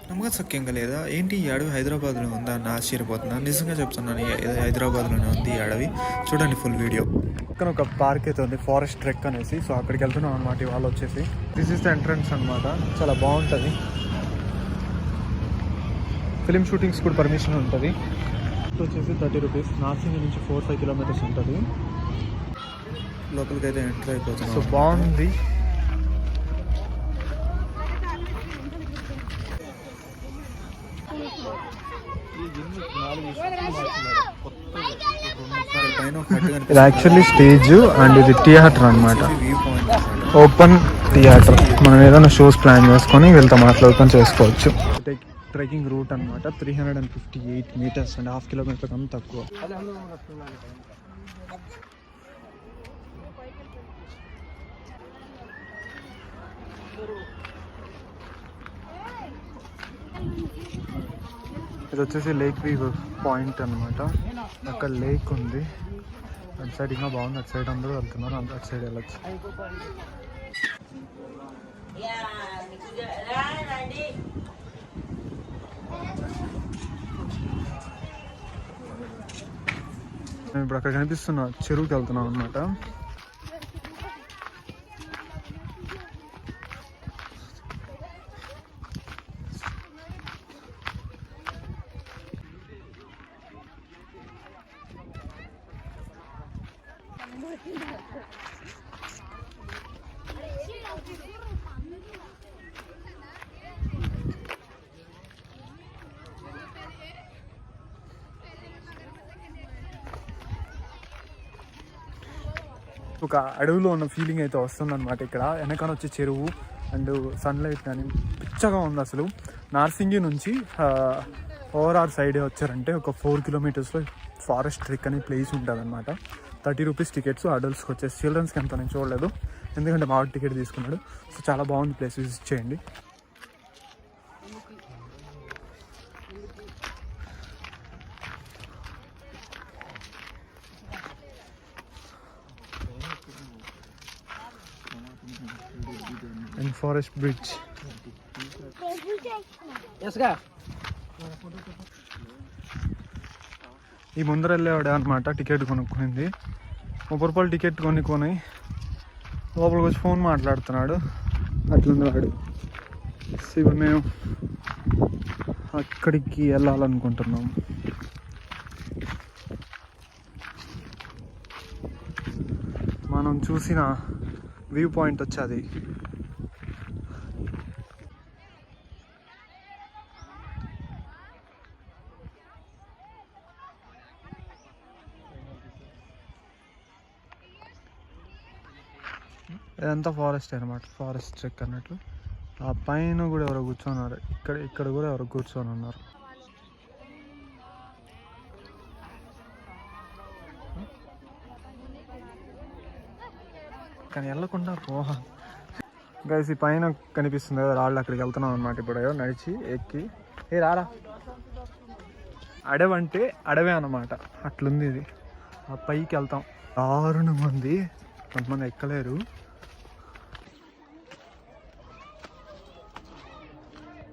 నమ్మకం సఖ్యంగా లేదా ఏంటి ఈ అడవి హైదరాబాద్లో ఉందా అని ఆశ్చర్యపోతున్నా. నిజంగా చెప్తున్నాను, హైదరాబాద్లోనే ఉంది ఈ అడవి. చూడండి ఫుల్ వీడియో. పక్కన ఒక పార్క్ అయితే ఉంది, ఫారెస్ట్ ట్రెక్ అనేసి. సో అక్కడికి వెళ్తున్నాం అనమాట ఇవాళ వచ్చేసి. దిస్ ఇస్ ద ఎంట్రన్స్ అనమాట. చాలా బాగుంటుంది. ఫిలిం షూటింగ్స్ కూడా పర్మిషన్ ఉంటుంది. వచ్చేసి 30 రూపీస్. నార్సింగ్ నుంచి 4-5 కిలోమీటర్స్ ఉంటుంది. లోపలికి అయితే ఎంటర్ అయిపోతుంది. సో బాగుంది. ఇది యాక్చువల్లీ స్టేజ్ అండ్ ఇది థియేటర్ అనమాట. Open theatre. మనం ఏదైనా షోస్ ప్లాన్ చేసుకొని వీళ్ళతో మాట్లాడుకొని చేసుకోవచ్చు. ట్రెక్కింగ్ రూట్ అనమాట. 358 మీటర్స్ అండ్ 1/2 కిలోమీటర్ కన్నా తక్కువ. ఇది వచ్చేసి లేక్ వ్యూ పాయింట్ అనమాట. అక్కడ లేక్ ఉంది. అటు సైడ్ ఇంకా బాగుంది. అటు సైడ్ అందరూ వెళ్తున్నారు. అటు సైడ్ వెళ్ళచ్చు. మేము ఇప్పుడు అక్కడ కనిపిస్తున్న చెరువుకి వెళ్తున్నాం అనమాట. ఒక అడవిలో ఉన్న ఫీలింగ్ అయితే వస్తుందన్నమాట. ఇక్కడ వెనకాల వచ్చే చెరువు అండ్ సన్లైట్ కానీ పిచ్చగా ఉంది అసలు. నార్సింగి నుంచి ఓవరాల్ సైడ్ వచ్చారంటే ఒక 4 కిలోమీటర్స్లో ఫారెస్ట్ ట్రెక్ అనే ప్లేస్ ఉంటుంది అనమాట. 30 రూపీస్ టికెట్స్. అడల్ట్స్కి వచ్చేసి. చిల్డ్రన్స్కి ఎంత నేను చూడలేదు, ఎందుకంటే మా టికెట్ తీసుకున్నాడు. సో చాలా బాగుంది ప్లేస్, విజిట్ చేయండి. And forest bridge. ఈ ముందర వెళ్ళేవాడే అనమాట టికెట్ కొనుక్కుంది. 30 రూపాయలు టికెట్ కొనుక్కొని లోపలికి వచ్చి ఫోన్ మాట్లాడుతున్నాడు. అట్లుంది వాడు. ఇప్పుడు మేము అక్కడికి వెళ్ళాలనుకుంటున్నాం. మనం చూసిన వ్యూ పాయింట్ వచ్చేది. ఇదంతా ఫారెస్ట్ అనమాట. ఫారెస్ట్ ట్రెక్ అన్నట్లు. ఆ పైన కూడా ఎవరో కూర్చోన్నారు. ఇక్కడ కూడా ఎవరో కూర్చొని ఉన్నారు. కానీ వెళ్ళకుండా పోహా గైస్. ఈ పైన కనిపిస్తుంది కదా రాళ్ళు, అక్కడికి వెళ్తున్నాం అనమాట. ఇప్పుడు నడిచి ఎక్కి రారా. అడవంటే అడవే అన్నమాట. అట్లుంది ఇది. ఆ పైకి వెళ్తాం. దారుణం ఉంది. కొంతమంది ఎక్కలేరు.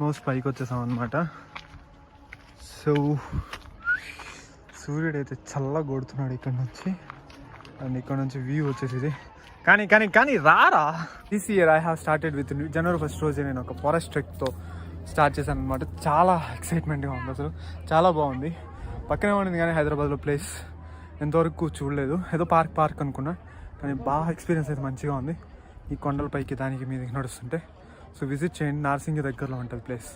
మోస్ట్ పైకి వచ్చేసాం అనమాట. సో సూర్యుడు అయితే చల్లగా కొడుతున్నాడు ఇక్కడ నుంచి. అండ్ ఇక్కడ నుంచి వ్యూ వచ్చేసి ఇది. కానీ రారా. This year I have started with January 1st రోజే నేను ఒక ఫారెస్ట్ ట్రెక్తో స్టార్ట్ చేశాను అనమాట. చాలా ఎక్సైట్మెంట్గా ఉంది అసలు. చాలా బాగుంది. పక్కనే ఉండింది కానీ హైదరాబాద్లో ప్లేస్ ఎంతవరకు చూడలేదు. ఏదో పార్క్ అనుకున్నా, కానీ బాగా ఎక్స్పీరియన్స్ అయితే మంచిగా ఉంది. ఈ కొండల పైకి దానికి మీదకి నడుస్తుంటే. సో విజిట్ చేయండి. నార్సింగి దగ్గరలో ఉంటుంది ప్లేస్.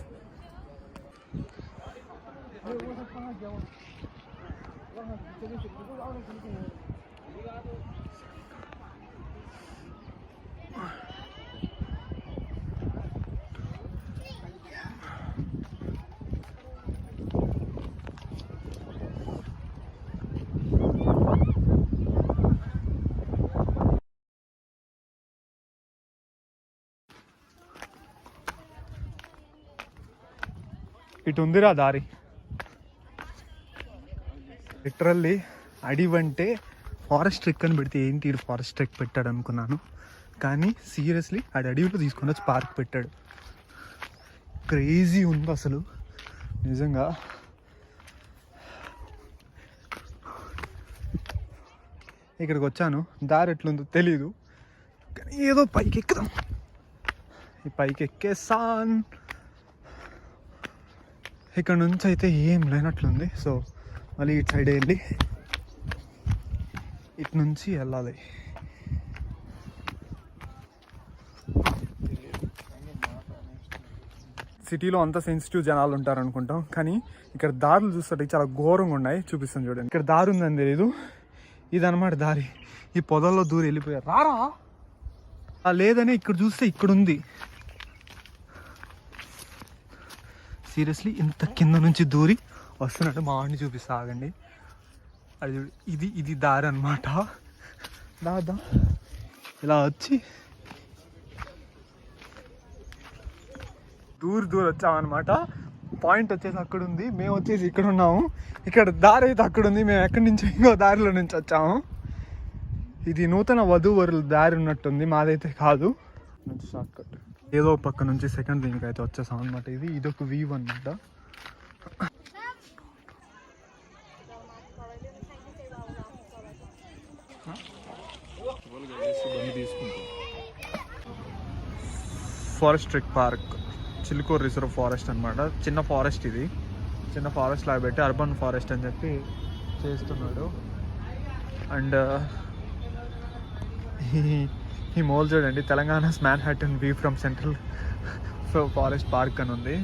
ఇటు ఉందిరా దారి. లిటరల్లీ అడివంటే ఫారెస్ట్ ట్రెక్ అని పెడితే ఏంటి ఫారెస్ట్ ట్రెక్ పెట్టాడు అనుకున్నాను. కానీ సీరియస్లీ అడవిలో తీసుకొని వచ్చి పార్క్ పెట్టాడు. క్రేజీ ఉంది అసలు నిజంగా. ఇక్కడికి వచ్చాను, దారి ఎట్లుందో తెలీదు కానీ ఏదో పైకి ఎక్కుదాం. ఈ పైకి ఎక్కేసాన్. ఇక్కడ నుంచి అయితే ఏం లేనట్లుంది. సో మళ్ళీ ఇటు సైడ్ వెళ్ళి ఇటు నుంచి వెళ్ళాలి. సిటీలో అంతా సెన్సిటివ్ జనాలు ఉంటారు అనుకుంటాం, కానీ ఇక్కడ దారులు చూస్తుంటే చాలా ఘోరంగా ఉన్నాయి. చూపిస్తాను చూడండి. ఇక్కడ దారి ఉందని తెలీదు, ఇదన్నమాట దారి. ఈ పొదల్లో దూరి వెళ్ళిపోయారు. రారా లేదని ఇక్కడ చూస్తే ఇక్కడ ఉంది. సీరియస్లీ ఇంత కింద నుంచి దూరి వస్తున్నట్టు మా వాడిని చూపిస్తా ఆగండి. అది ఇది దారి అనమాట. దాదా ఇలా వచ్చి దూరం వచ్చామన్నమాట. పాయింట్ వచ్చేసి అక్కడ ఉంది, మేము వచ్చేసి ఇక్కడ ఉన్నాము. ఇక్కడ దారి అయితే అక్కడ ఉంది, మేము ఎక్కడి నుంచి ఇంకో దారిలో నుంచి వచ్చాము. ఇది నూతన వధూవరుల దారి ఉన్నట్టుంది, మాదైతే కాదు. నుంచి షార్ట్ కట్ ఏదో పక్క నుంచి సెకండ్ దీనికి అయితే వచ్చేసాం అనమాట. ఇది ఒక వ్యూ అనమాట. Forest trek park, Chilukur reserve forest అనమాట. చిన్న ఫారెస్ట్, ఇది చిన్న ఫారెస్ట్ లాగా పెట్టి అర్బన్ ఫారెస్ట్ అని చెప్పి చేస్తున్నాడు. అండ్ ఈ మోల్ చూడండి, Telangana Manhattan view from central forest park అని ఉంది.